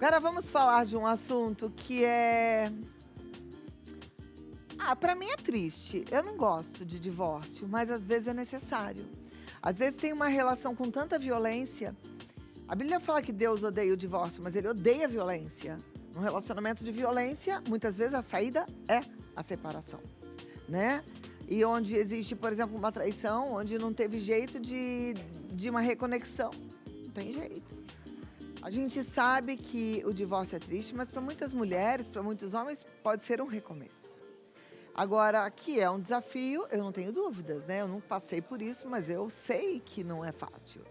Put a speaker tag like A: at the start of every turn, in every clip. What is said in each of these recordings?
A: Agora vamos falar de um assunto que é... para mim é triste. Eu não gosto de divórcio, mas às vezes é necessário. Às vezes tem uma relação com tanta violência. A Bíblia fala que Deus odeia o divórcio, mas ele odeia a violência. Num relacionamento de violência, muitas vezes a saída é a separação, né? E onde existe, por exemplo, uma traição, onde não teve jeito de uma reconexão. Não tem jeito. A gente sabe que o divórcio é triste, mas para muitas mulheres, para muitos homens, pode ser um recomeço. Agora, que é um desafio, eu não tenho dúvidas, né? Eu não passei por isso, mas eu sei que não é fácil.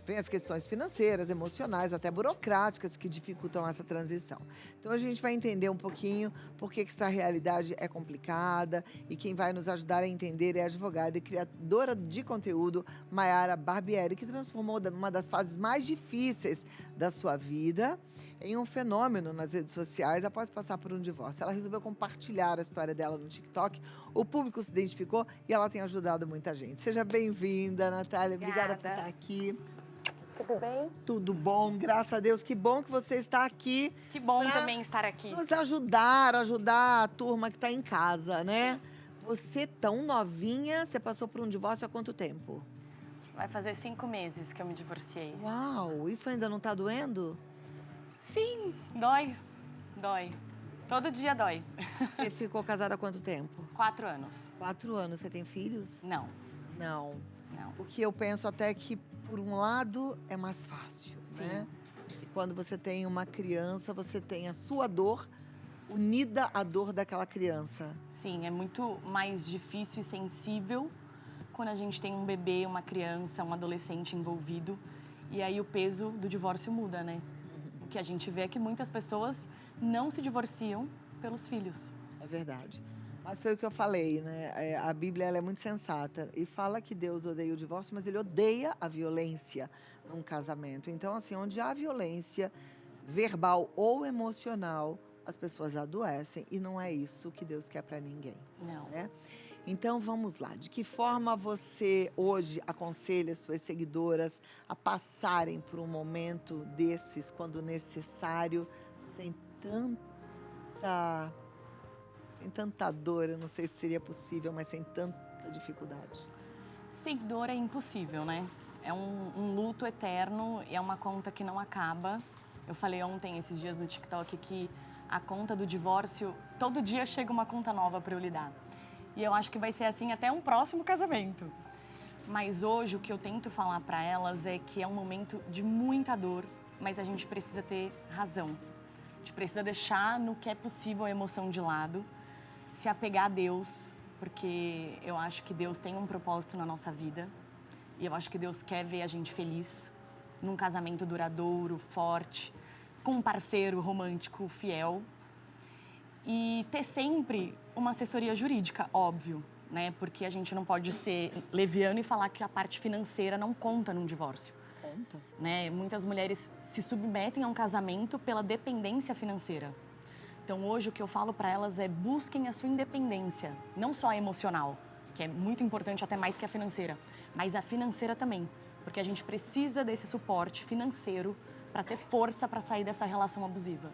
A: Vem as questões financeiras, emocionais, até burocráticas que dificultam essa transição. Então a gente vai entender um pouquinho por que essa realidade é complicada, e quem vai nos ajudar a entender é a advogada e criadora de conteúdo Maiara Barbieri, que transformou uma das fases mais difíceis da sua vida em um fenômeno nas redes sociais após passar por um divórcio. Ela resolveu compartilhar a história dela no TikTok, o público se identificou e ela tem ajudado muita gente. Seja bem-vinda, Natália. Obrigada por estar aqui.
B: Tudo bem?
A: Tudo bom, graças a Deus. Que bom que você está aqui.
B: Que bom também estar aqui.
A: Nos ajudar a turma que está em casa, né? Você tão novinha, você passou por um divórcio há quanto tempo?
B: Vai fazer 5 meses que eu me divorciei.
A: Uau, isso ainda não está doendo?
B: Sim, dói. Dói. Todo dia dói.
A: Você ficou casada há quanto tempo?
B: 4 anos.
A: 4 anos. Você tem filhos?
B: Não.
A: Não.
B: Não.
A: O que eu penso até que, por um lado, é mais fácil,
B: Sim.
A: né? E quando você tem uma criança, você tem a sua dor unida à dor daquela criança.
B: Sim, é muito mais difícil e sensível quando a gente tem um bebê, uma criança, um adolescente envolvido. E aí o peso do divórcio muda, né? O que a gente vê é que muitas pessoas não se divorciam pelos filhos.
A: É verdade. Mas foi o que eu falei, né? A Bíblia ela é muito sensata e fala que Deus odeia o divórcio, mas ele odeia a violência num casamento. Então, assim, onde há violência verbal ou emocional, as pessoas adoecem e não é isso que Deus quer para ninguém.
B: Não.
A: Né? Então, vamos lá. De que forma você hoje aconselha suas seguidoras a passarem por um momento desses, quando necessário, sem tanta dor, eu não sei se seria possível, mas sem tanta dificuldade?
B: Sem dor é impossível, né? É um luto eterno e é uma conta que não acaba. Eu falei ontem, esses dias no TikTok, que a conta do divórcio, todo dia chega uma conta nova para eu lidar. E eu acho que vai ser assim até um próximo casamento. Mas hoje o que eu tento falar para elas é que é um momento de muita dor, mas a gente precisa ter razão. A gente precisa deixar no que é possível a emoção de lado, se apegar a Deus, porque eu acho que Deus tem um propósito na nossa vida. E eu acho que Deus quer ver a gente feliz, num casamento duradouro, forte, com um parceiro romântico, fiel. E ter sempre uma assessoria jurídica, óbvio, né? Porque a gente não pode ser leviano e falar que a parte financeira não conta num divórcio.
A: Conta.
B: Né? Muitas mulheres se submetem a um casamento pela dependência financeira. Então, hoje, o que eu falo para elas é busquem a sua independência, não só a emocional, que é muito importante até mais que a financeira, mas a financeira também, porque a gente precisa desse suporte financeiro para ter força para sair dessa relação abusiva.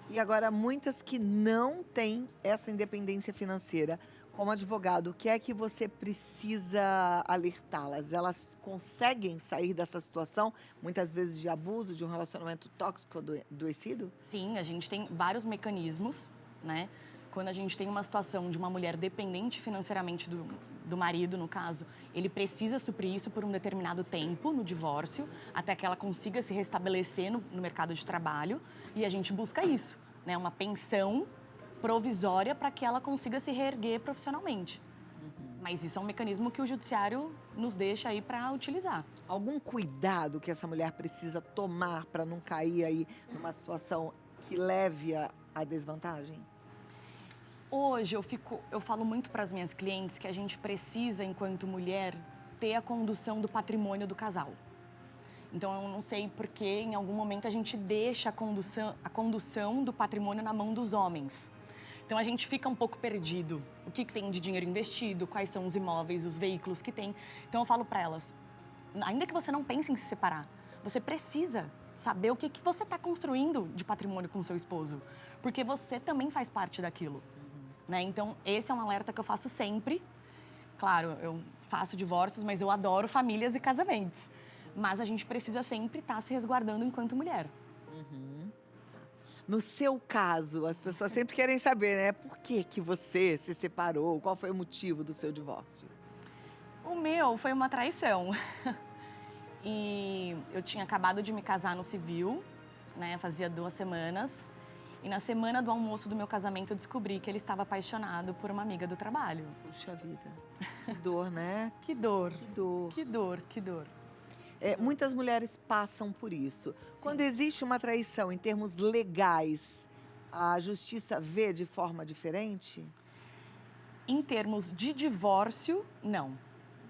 A: E agora, muitas que não têm essa independência financeira, como advogado, o que é que você precisa alertá-las? Elas conseguem sair dessa situação, muitas vezes de abuso, de um relacionamento tóxico ou adoecido?
B: Sim, a gente tem vários mecanismos, né? Quando a gente tem uma situação de uma mulher dependente financeiramente do marido, no caso, ele precisa suprir isso por um determinado tempo no divórcio, até que ela consiga se restabelecer no mercado de trabalho, e a gente busca isso, né? Uma pensão provisória para que ela consiga se reerguer profissionalmente. Mas isso é um mecanismo que o judiciário nos deixa aí para utilizar.
A: Algum cuidado que essa mulher precisa tomar para não cair aí numa situação que leve à desvantagem?
B: Hoje eu falo muito para as minhas clientes que a gente precisa, enquanto mulher, ter a condução do patrimônio do casal. Então eu não sei por que em algum momento a gente deixa a condução do patrimônio na mão dos homens. Então a gente fica um pouco perdido. O que tem de dinheiro investido, quais são os imóveis, os veículos que tem. Então eu falo para elas, ainda que você não pense em se separar, você precisa saber o que você está construindo de patrimônio com o seu esposo, porque você também faz parte daquilo, né? Então, esse é um alerta que eu faço sempre. Claro, eu faço divórcios, mas eu adoro famílias e casamentos. Mas a gente precisa sempre estar se resguardando enquanto mulher.
A: No seu caso, as pessoas sempre querem saber, né? Por que que você se separou? Qual foi o motivo do seu divórcio?
B: O meu foi uma traição. E eu tinha acabado de me casar no civil, né? Fazia 2 semanas. E na semana do almoço do meu casamento, eu descobri que ele estava apaixonado por uma amiga do trabalho.
A: Puxa vida, que dor, né?
B: Que dor,
A: Que dor.
B: que dor, que dor.
A: Muitas mulheres passam por isso. Quando existe uma traição em termos legais, a justiça vê de forma diferente?
B: Em termos de divórcio, não.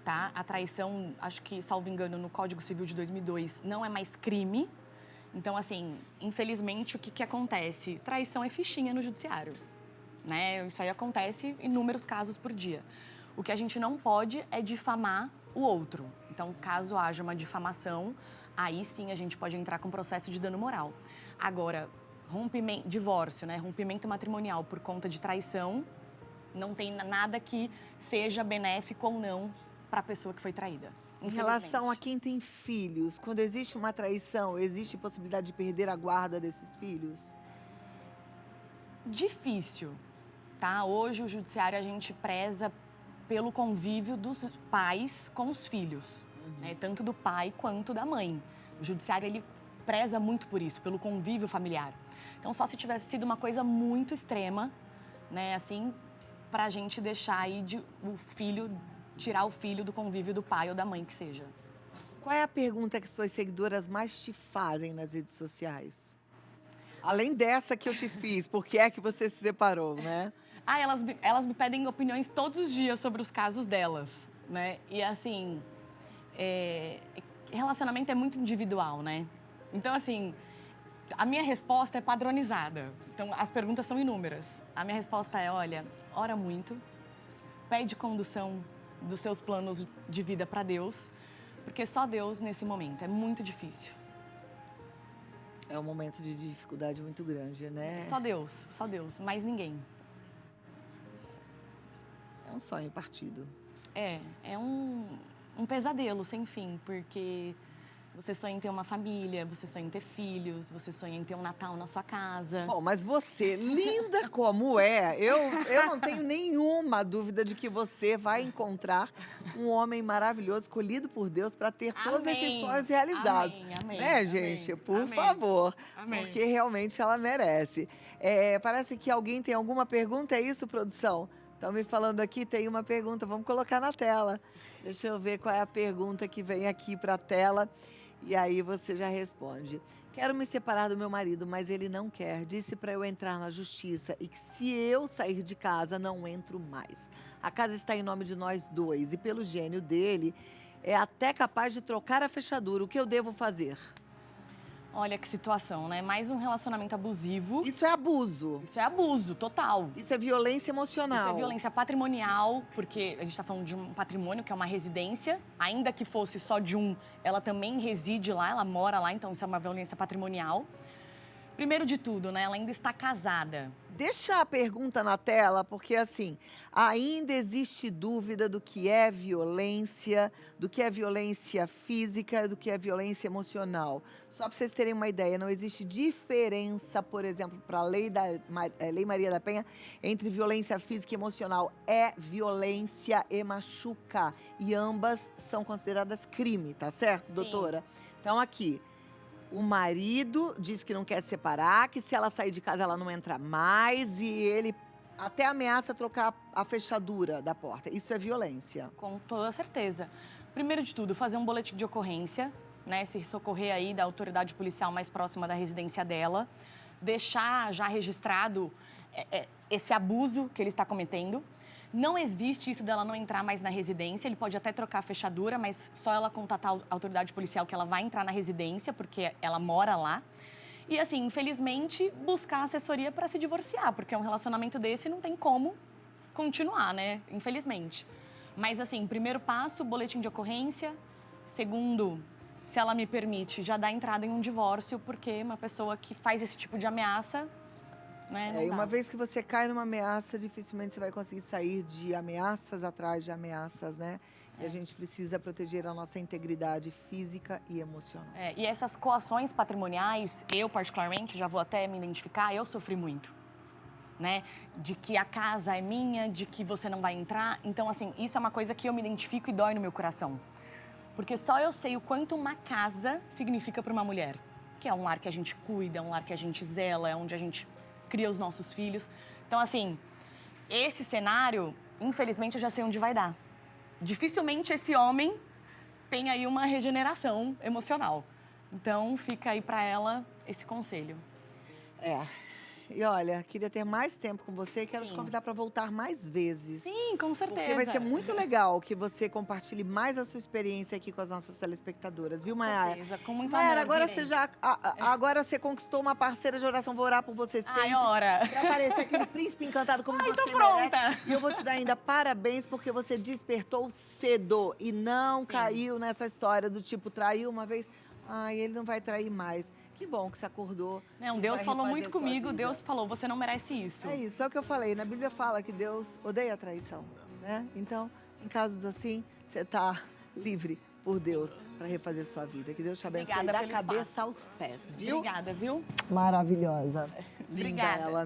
B: Tá? A traição, acho que, salvo engano, no Código Civil de 2002, não é mais crime. Então, assim, infelizmente, o que acontece? Traição é fichinha no judiciário, né? Isso aí acontece em inúmeros casos por dia. O que a gente não pode é difamar o outro. Então, caso haja uma difamação, aí sim a gente pode entrar com processo de dano moral. Agora, divórcio, né? Rompimento matrimonial por conta de traição, não tem nada que seja benéfico ou não para a pessoa que foi traída.
A: Em relação a quem tem filhos, quando existe uma traição, existe possibilidade de perder a guarda desses filhos?
B: Difícil, tá? Hoje o judiciário a gente preza pelo convívio dos pais com os filhos, né? Tanto do pai quanto da mãe. O judiciário ele preza muito por isso, pelo convívio familiar. Então só se tivesse sido uma coisa muito extrema, né? Assim, para a gente deixar aí tirar o filho do convívio do pai ou da mãe que seja.
A: Qual é a pergunta que suas seguidoras mais te fazem nas redes sociais? Além dessa que eu te fiz, por que é que você se separou, né?
B: Elas me pedem opiniões todos os dias sobre os casos delas, né? E assim, relacionamento é muito individual, né? Então, assim, a minha resposta é padronizada. Então, as perguntas são inúmeras. A minha resposta é, olha, ora muito, pede condução dos seus planos de vida para Deus, porque só Deus nesse momento é muito difícil.
A: É um momento de dificuldade muito grande, né?
B: Só Deus, mais ninguém.
A: É um sonho partido.
B: É um pesadelo sem fim, porque você sonha em ter uma família, você sonha em ter filhos, você sonha em ter um Natal na sua casa.
A: Bom, mas você, linda como é, eu não tenho nenhuma dúvida de que você vai encontrar um homem maravilhoso, escolhido por Deus para ter todos esses sonhos realizados.
B: Amém,
A: né, gente? Por
B: amém,
A: favor.
B: amém.
A: Porque realmente ela merece. Parece que alguém tem alguma pergunta, é isso, produção? Estão me falando aqui, tem uma pergunta, vamos colocar na tela. Deixa eu ver qual é a pergunta que vem aqui para a tela. E aí você já responde. Quero me separar do meu marido, mas ele não quer. Disse para eu entrar na justiça e que se eu sair de casa, não entro mais. A casa está em nome de nós dois e pelo gênio dele, é até capaz de trocar a fechadura. O que eu devo fazer?
B: Olha que situação, né? Mais um relacionamento abusivo.
A: Isso é abuso.
B: Isso é abuso, total.
A: Isso é violência emocional.
B: Isso é violência patrimonial, porque a gente está falando de um patrimônio que é uma residência. Ainda que fosse só de um, ela também reside lá, ela mora lá, então isso é uma violência patrimonial. Primeiro de tudo, né? Ela ainda está casada.
A: Deixa a pergunta na tela, porque assim, ainda existe dúvida do que é violência física, do que é violência emocional. Só para vocês terem uma ideia, não existe diferença, por exemplo, para a Lei Maria da Penha, entre violência física e emocional. É violência e machuca. E ambas são consideradas crime, tá certo,
B: Sim.
A: doutora? Então, aqui, o marido diz que não quer se separar, que se ela sair de casa ela não entra mais e ele até ameaça trocar a fechadura da porta. Isso é violência.
B: Com toda certeza. Primeiro de tudo, fazer um boletim de ocorrência, né? Se socorrer aí da autoridade policial mais próxima da residência dela. Deixar já registrado esse abuso que ele está cometendo. Não existe isso dela não entrar mais na residência, ele pode até trocar a fechadura, mas só ela contatar a autoridade policial que ela vai entrar na residência, porque ela mora lá. E assim, infelizmente, buscar assessoria para se divorciar, porque um relacionamento desse não tem como continuar, né? Infelizmente. Mas assim, primeiro passo, boletim de ocorrência. Segundo, se ela me permite, já dar entrada em um divórcio, porque uma pessoa que faz esse tipo de ameaça, né, não
A: E
B: dá.
A: uma vez que você cai numa ameaça, dificilmente você vai conseguir sair de ameaças atrás de ameaças, né? E a gente precisa proteger a nossa integridade física e emocional.
B: E essas coações patrimoniais, eu particularmente, já vou até me identificar, eu sofri muito, né? De que a casa é minha, de que você não vai entrar. Então, assim, isso é uma coisa que eu me identifico e dói no meu coração. Porque só eu sei o quanto uma casa significa para uma mulher. Que é um lar que a gente cuida, é um lar que a gente zela, é onde a gente cria os nossos filhos. Então, assim, esse cenário, infelizmente, eu já sei onde vai dar. Dificilmente esse homem tem aí uma regeneração emocional. Então, fica aí para ela esse conselho.
A: E olha, queria ter mais tempo com você. Quero te
B: Sim.
A: convidar para voltar mais vezes.
B: Sim, com certeza.
A: Porque vai ser muito legal que você compartilhe mais a sua experiência aqui com as nossas telespectadoras, viu,
B: Com
A: Mayara?
B: certeza, com muito
A: Mayara,
B: amor.
A: agora
B: virei.
A: você já agora você conquistou uma parceira de oração. Vou orar por você sempre.
B: Ai, ora.
A: Pra aparecer aquele príncipe encantado como você
B: tô
A: merece.
B: pronta.
A: E eu vou te dar ainda parabéns porque você despertou cedo e não
B: Sim.
A: caiu nessa história do tipo traiu uma vez. Ai, ele não vai trair mais. Que bom que você acordou.
B: Não,
A: e
B: Deus
A: vai
B: falou
A: refazer
B: muito
A: a sua
B: comigo,
A: vida.
B: Deus falou, você não merece isso.
A: É isso, é o que eu falei. Na Bíblia fala que Deus odeia a traição, né? Então, em casos assim, você está livre por Deus para refazer sua vida. Que Deus te abençoe
B: Obrigada
A: da
B: pelo
A: cabeça
B: espaço.
A: aos pés, viu?
B: Obrigada, viu?
A: Maravilhosa. Linda
B: Obrigada.
A: ela, né?